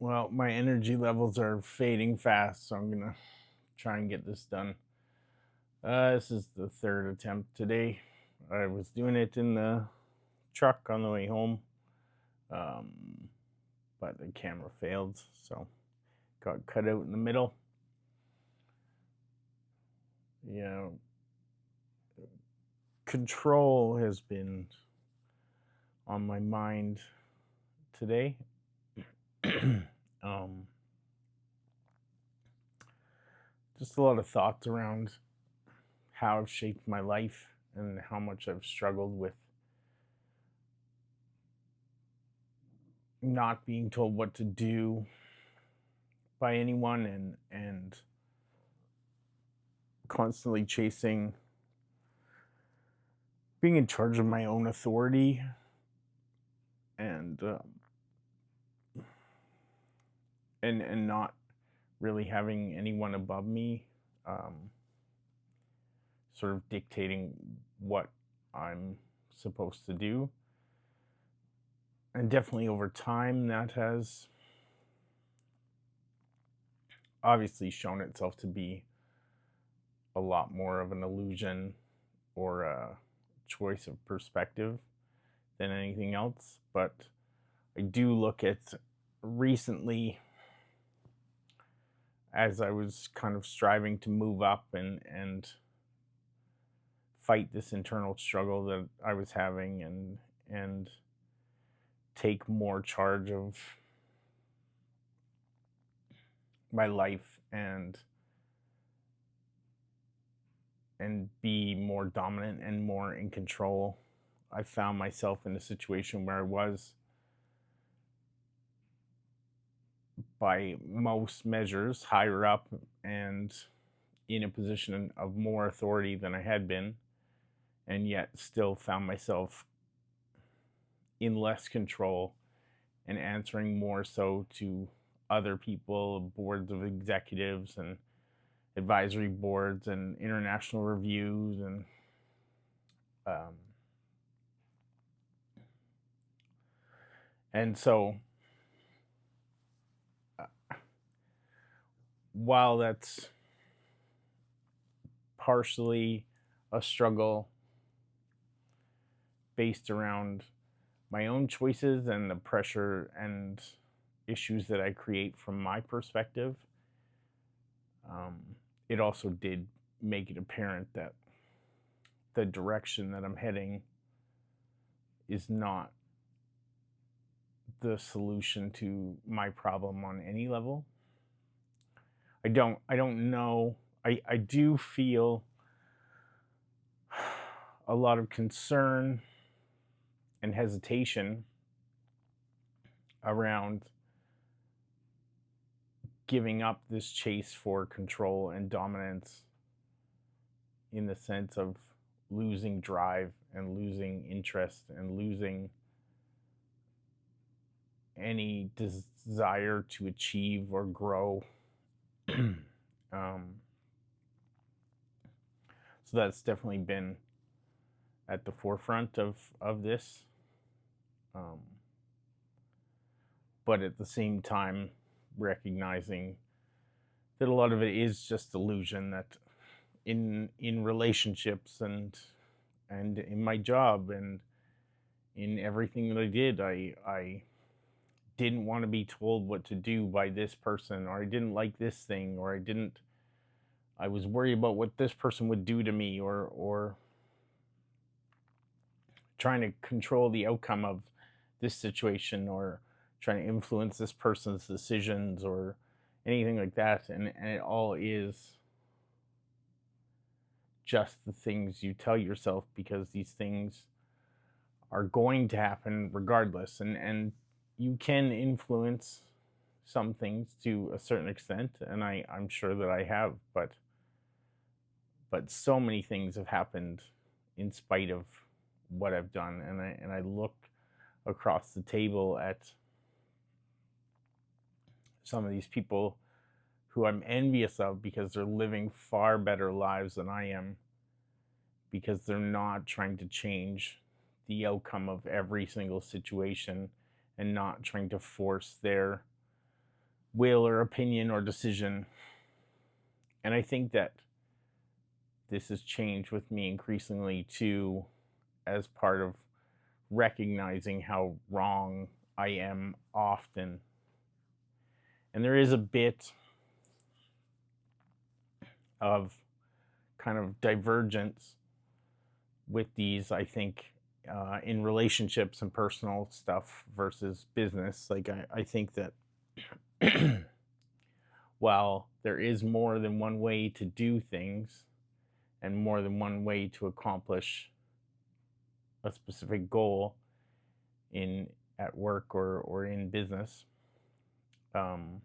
Well, my energy levels are fading fast, so I'm gonna try and get this done. This is the third attempt today. I was doing it in the truck on the way home, um, but the camera failed, so got cut out in the middle. You know, control has been on my mind today. um, just a lot of thoughts around how I've shaped my life and how much I've struggled with not being told what to do by anyone and constantly chasing being in charge of my own authority and and not really having anyone above me um, sort of dictating what I'm supposed to do. And definitely over time that has obviously shown itself to be a lot more of an illusion or a choice of perspective than anything else. But I do look at recently, as I was kind of striving to move up and fight this internal struggle that I was having and take more charge of my life and be more dominant and more in control. I found myself in a situation where I was, by most measures, higher up and in a position of more authority than I had been, and yet still found myself in less control and answering more so to other people, boards of executives and advisory boards and international reviews um, and so uh, while that's partially a struggle based around my own choices and the pressure and issues that I create from my perspective, um, it also did make it apparent that the direction that I'm heading is not the solution to my problem on any level. I don't know. I do feel a lot of concern and hesitation around giving up this chase for control and dominance in the sense of losing drive and losing interest and losing any desire to achieve or grow. um, so that's definitely been at the forefront of this. Um, but at the same time, recognizing that a lot of it is just illusion. That in relationships and in my job and in everything that I did, I didn't want to be told what to do by this person, or I didn't like this thing, or I was worried about what this person would do to me, or trying to control the outcome of this situation, or trying to influence this person's decisions or anything like that. And it all is just the things you tell yourself, because these things are going to happen regardless. And you can influence some things to a certain extent, and I'm sure that I have, but so many things have happened in spite of what I've done. And I look across the table at some of these people who I'm envious of because they're living far better lives than I am, because they're not trying to change the outcome of every single situation and not trying to force their will or opinion or decision. And I think that this has changed with me increasingly too, as part of recognizing how wrong I am often. And there is a bit of kind of divergence with these, I think, in relationships and personal stuff versus business. Like, I think that while there is more than one way to do things and more than one way to accomplish a specific goal in at work or in business, um,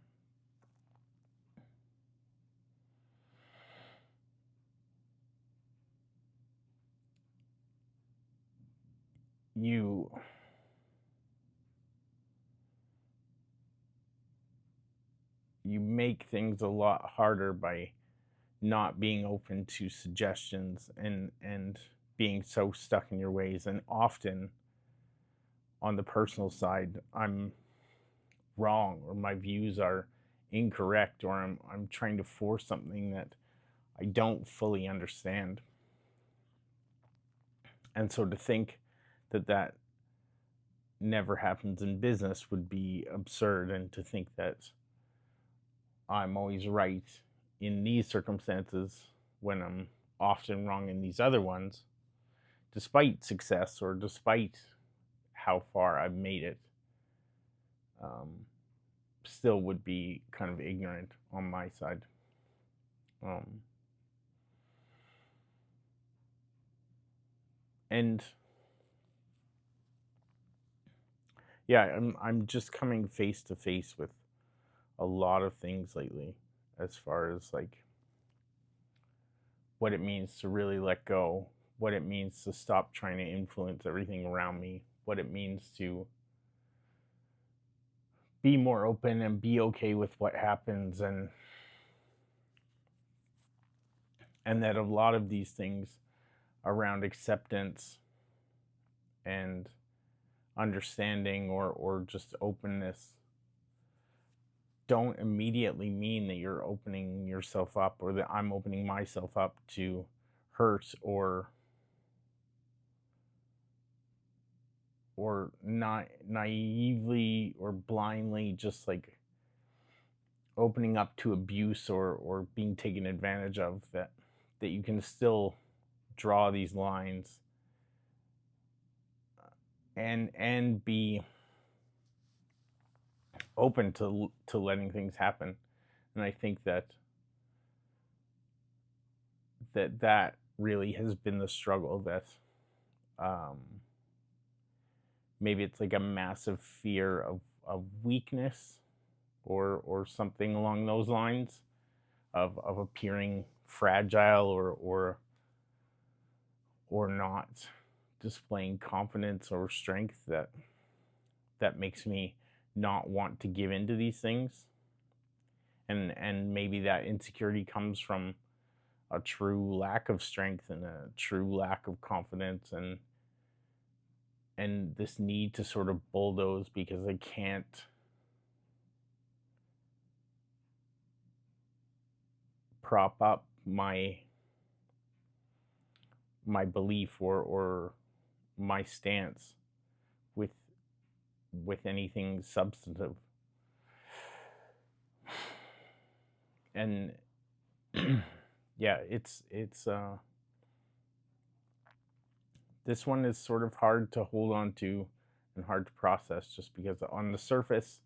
you make things a lot harder by not being open to suggestions and being so stuck in your ways. And often on the personal side, I'm wrong or my views are incorrect, or I'm trying to force something that I don't fully understand. And so to think that that never happens in business would be absurd, and to think that I'm always right in these circumstances when I'm often wrong in these other ones, despite success or despite how far I've made it, still would be kind of ignorant on my side. And yeah, I'm just coming face to face with a lot of things lately, as far as like what it means to really let go, what it means to stop trying to influence everything around me, what it means to be more open and be okay with what happens, and that a lot of these things around acceptance and understanding or just openness don't immediately mean that you're opening yourself up, or that I'm opening myself up to hurt or not naively or blindly just like opening up to abuse or being taken advantage of. That you can still draw these lines and be open to letting things happen. And I think that really has been the struggle. That maybe it's like a massive fear of weakness or something along those lines, of appearing fragile or not displaying confidence or strength, that makes me not want to give into these things. And maybe that insecurity comes from a true lack of strength and a true lack of confidence, and this need to sort of bulldoze because I can't prop up my belief or my stance with anything substantive. And yeah, it's this one is sort of hard to hold on to and hard to process, just because on the surface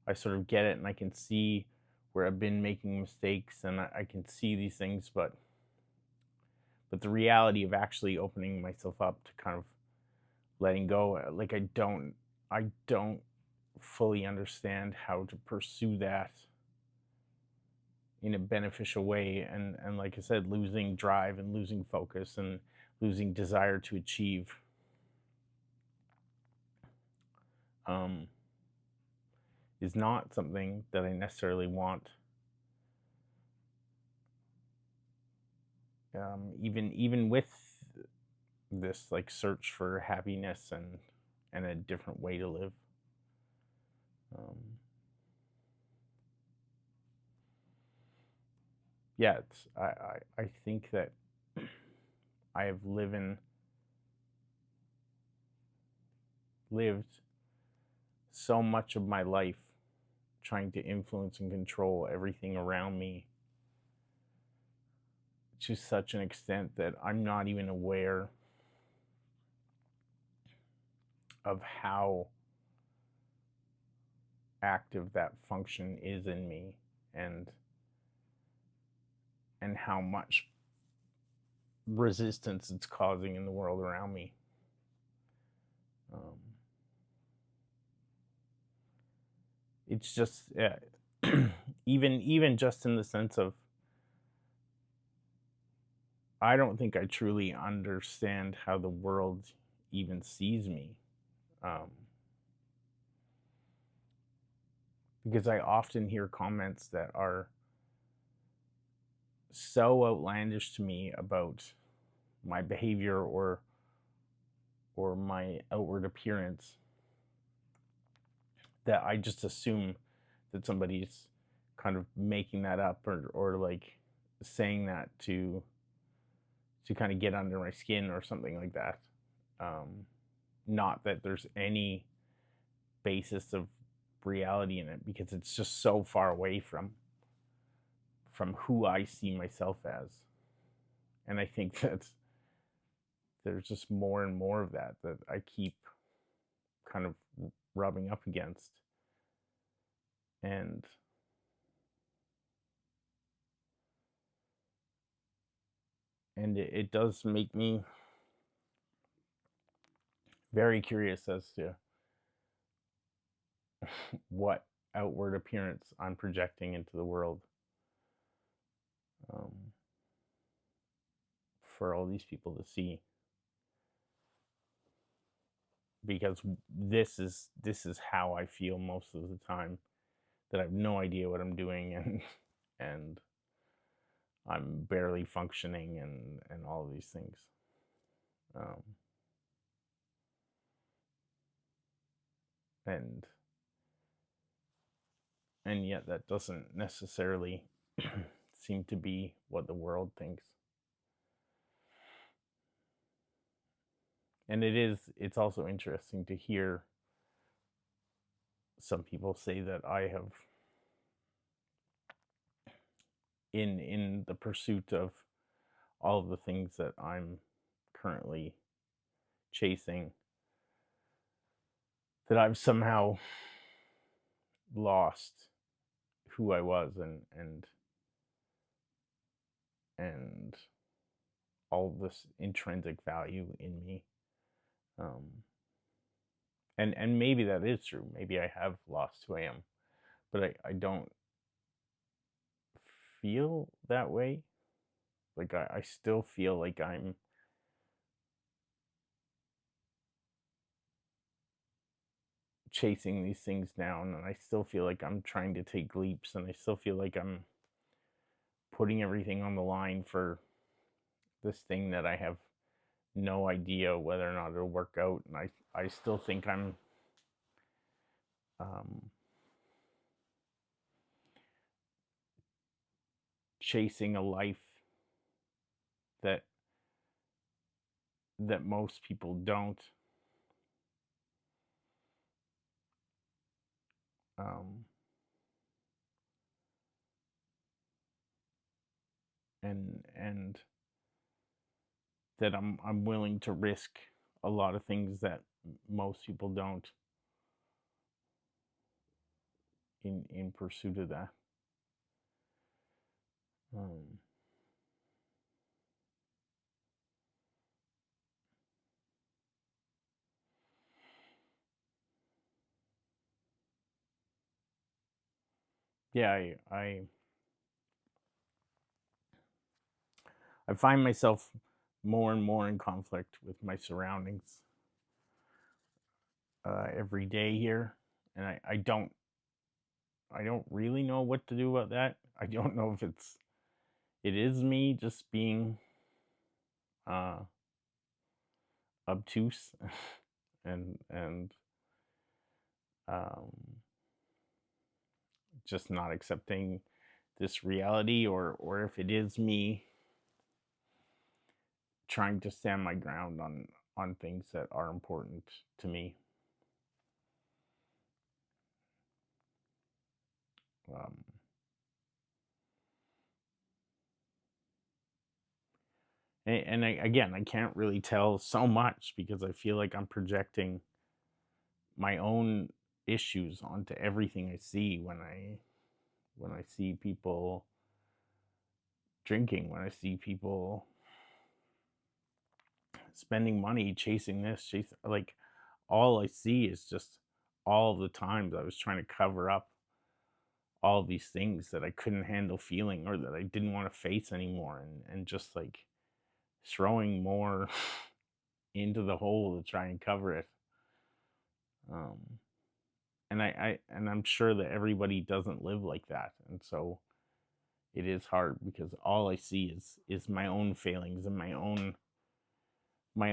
I sort of get it and I can see where I've been making mistakes and I can see these things, but the reality of actually opening myself up to kind of letting go, like I don't fully understand how to pursue that in a beneficial way, and like I said, losing drive and losing focus and losing desire to achieve is not something that I necessarily want. Even with this like search for happiness and a different way to live. yeah, I think that I have lived so much of my life trying to influence and control everything around me to such an extent that I'm not even aware of how active that function is in me, and how much resistance it's causing in the world around me. Um, it's just even just in the sense of, I don't think I truly understand how the world even sees me, um, because I often hear comments that are so outlandish to me about my behavior or my outward appearance that I just assume that somebody's kind of making that up, or like saying that to kind of get under my skin or something like that. Not that there's any basis of reality in it, because it's just so far away from who I see myself as. And I think that there's just more and more of that I keep kind of rubbing up against. And it does make me very curious as to what outward appearance I'm projecting into the world, um, for all these people to see. Because this is how I feel most of the time, that I have no idea what I'm doing, and I'm barely functioning, and all of these things. Um, and yet that doesn't necessarily seem to be what the world thinks. And it's also interesting to hear some people say that I have, in the pursuit of all of the things that I'm currently chasing, that I've somehow lost who I was, and all this intrinsic value in me. Um, and maybe that is true. Maybe I have lost who I am, but I don't feel that way. Like I still feel like I'm chasing these things down, and I still feel like I'm trying to take leaps, and I still feel like I'm putting everything on the line for this thing that I have no idea whether or not it'll work out. And I still think I'm um, chasing a life that most people don't. Um, and that I'm willing to risk a lot of things that most people don't, in pursuit of that. Um, yeah, I find myself more and more in conflict with my surroundings every day here, and I don't really know what to do about that. I don't know if it is me just being uh, obtuse and um, just not accepting this reality, or if it is me trying to stand my ground on things that are important to me. Um, and again, I can't really tell so much because I feel like I'm projecting my own issues onto everything I see when I see people drinking, when I see people spending money chasing this, chasing, like, all I see is just all the times I was trying to cover up all these things that I couldn't handle feeling or that I didn't want to face anymore, and just like throwing more into the hole to try and cover it. Um, and I'm sure that everybody doesn't live like that, and so it is hard because all I see is my own failings and my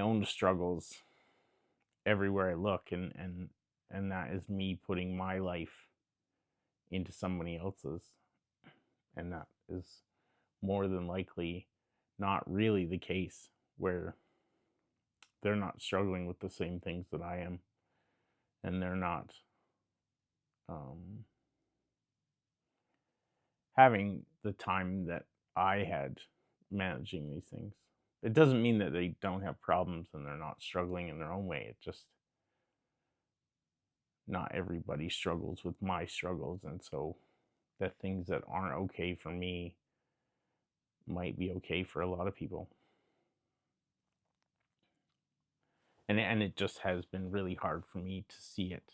own struggles everywhere I look, and that is me putting my life into somebody else's, and that is more than likely not really the case, where they're not struggling with the same things that I am, and they're not um, having the time that I had managing these things. It doesn't mean that they don't have problems and they're not struggling in their own way. It just, not everybody struggles with my struggles, and so the things that aren't okay for me might be okay for a lot of people. And it just has been really hard for me to see it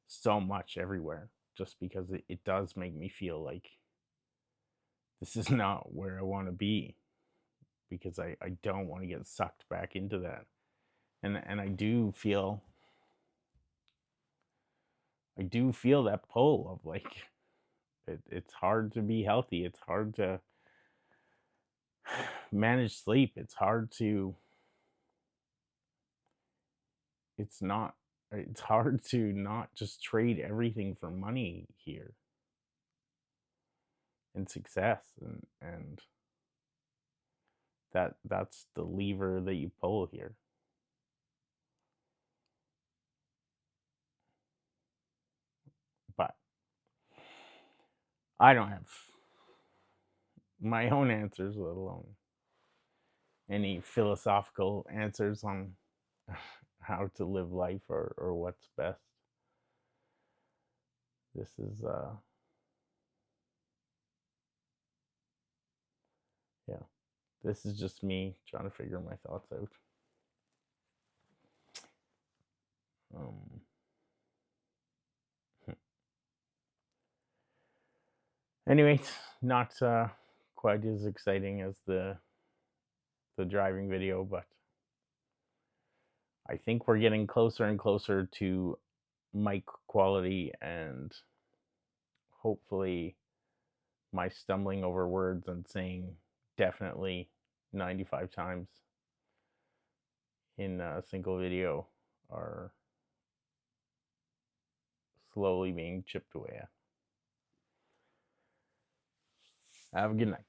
so much everywhere, just because it does make me feel like this is not where I want to be, because I don't want to get sucked back into that. And I do feel that pull of like it's hard to be healthy. It's hard to manage sleep. It's hard to not just trade everything for money here and success, and that's the lever that you pull here. But I don't have my own answers, let alone any philosophical answers on how to live life, or what's best. This is yeah, this is just me trying to figure my thoughts out. um anyway, not quite as exciting as the driving video, but I think we're getting closer and closer to mic quality, and hopefully my stumbling over words and saying definitely 95 times in a single video are slowly being chipped away at. Have a good night.